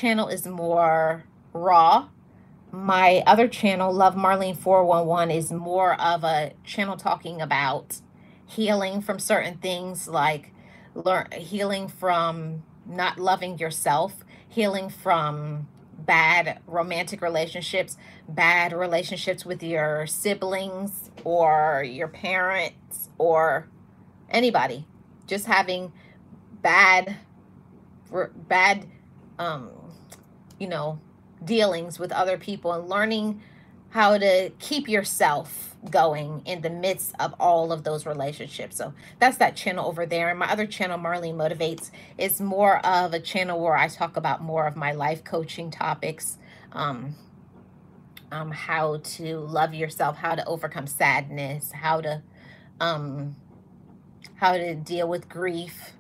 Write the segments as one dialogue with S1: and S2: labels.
S1: channel is more raw. My other channel, Love Marlene 411, is more of a channel talking about healing from certain things, like healing from not loving yourself, healing from bad romantic relationships, bad relationships with your siblings or your parents or anybody, just having bad bad um you know, dealings with other people, and learning how to keep yourself going in the midst of all of those relationships. So that's that channel over there. And my other channel, Marlene Motivates, is more of a channel where I talk about more of my life coaching topics, how to love yourself, how to overcome sadness, how to deal with grief.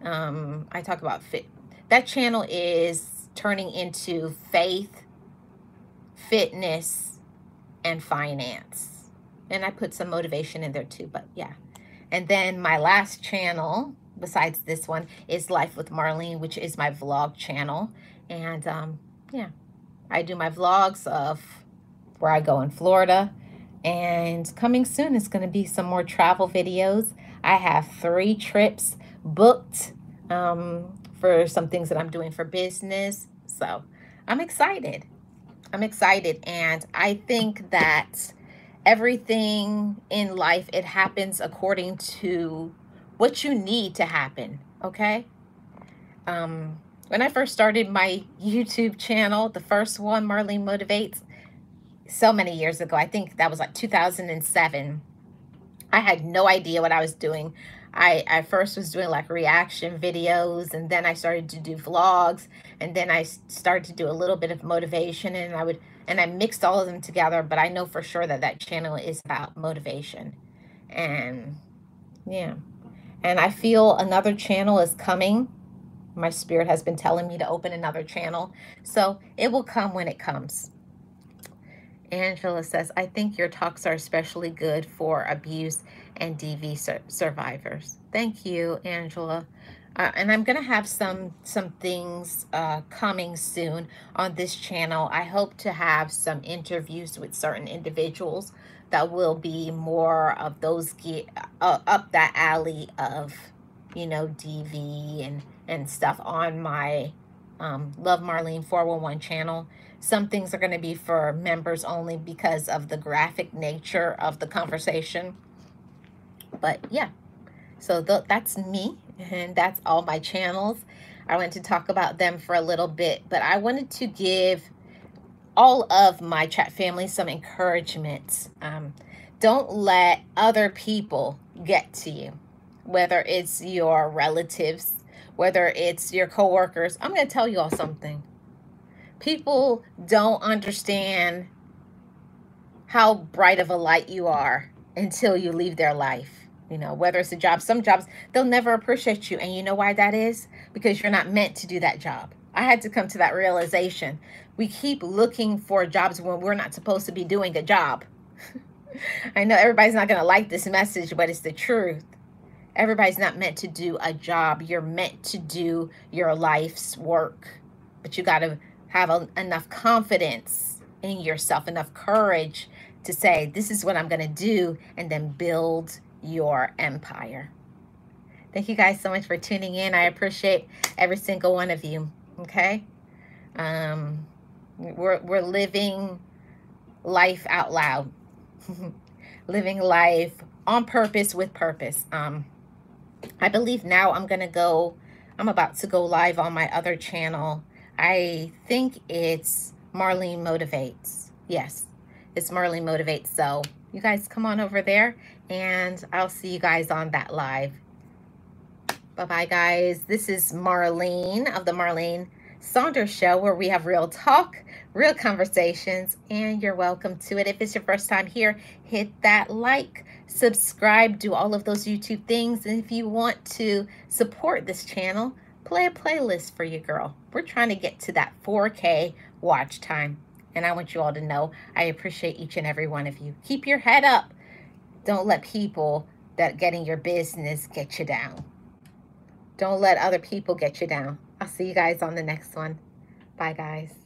S1: I talk about that channel is turning into faith, fitness, and finance. And I put some motivation in there too, but yeah. And then my last channel, besides this one, is Life with Marlene, which is my vlog channel. And yeah, I do my vlogs of where I go in Florida. And coming soon is going to be some more travel videos. I have 3 trips booked for some things that I'm doing for business. So I'm excited. I'm excited. And I think that everything in life, it happens according to what you need to happen. Okay. When I first started my YouTube channel, the first one, Marlene Motivates, so many years ago, I think that was like 2007. I had no idea what I was doing. I first was doing like reaction videos, and then I started to do vlogs, and then I started to do a little bit of motivation, and I mixed all of them together. But I know for sure that that channel is about motivation. And yeah, and I feel another channel is coming. My spirit has been telling me to open another channel, so it will come when it comes. Angela says, I think your talks are especially good for abuse and DV survivors. Thank you, Angela. And I'm going to have some things coming soon on this channel. I hope to have some interviews with certain individuals that will be more of those up that alley of, you know, DV and stuff on my Love Marlene 411 channel. Some things are going to be for members only because of the graphic nature of the conversation. But yeah, so that's me, and that's all my channels. I wanted to talk about them for a little bit, but I wanted to give all of my chat family some encouragement. Don't let other people get to you, whether it's your relatives, whether it's your coworkers. I'm going to tell you all something. People don't understand how bright of a light you are until you leave their life. You know, whether it's a job, some jobs, they'll never appreciate you. And you know why that is? Because you're not meant to do that job. I had to come to that realization. We keep looking for jobs when we're not supposed to be doing a job. I know everybody's not going to like this message, but it's the truth. Everybody's not meant to do a job. You're meant to do your life's work. But you got to have enough confidence in yourself, enough courage to say, this is what I'm going to do, and then build your empire. Thank you guys so much for tuning in. I appreciate every single one of you. Okay. We're living life out loud, living life on purpose with purpose. I believe now I'm about to go live on my other channel. I think it's Marlene Motivates. Yes, it's Marlene Motivates. So you guys come on over there, and I'll see you guys on that live. Bye-bye, guys. This is Marlene of the Marlene Saunders Show, where we have real talk, real conversations, and you're welcome to it. If it's your first time here, hit that like, subscribe, do all of those YouTube things. And if you want to support this channel, play a playlist for your girl. We're trying to get to that 4K watch time. And I want you all to know I appreciate each and every one of you. Keep your head up. Don't let people that get in your business get you down. Don't let other people get you down. I'll see you guys on the next one. Bye, guys.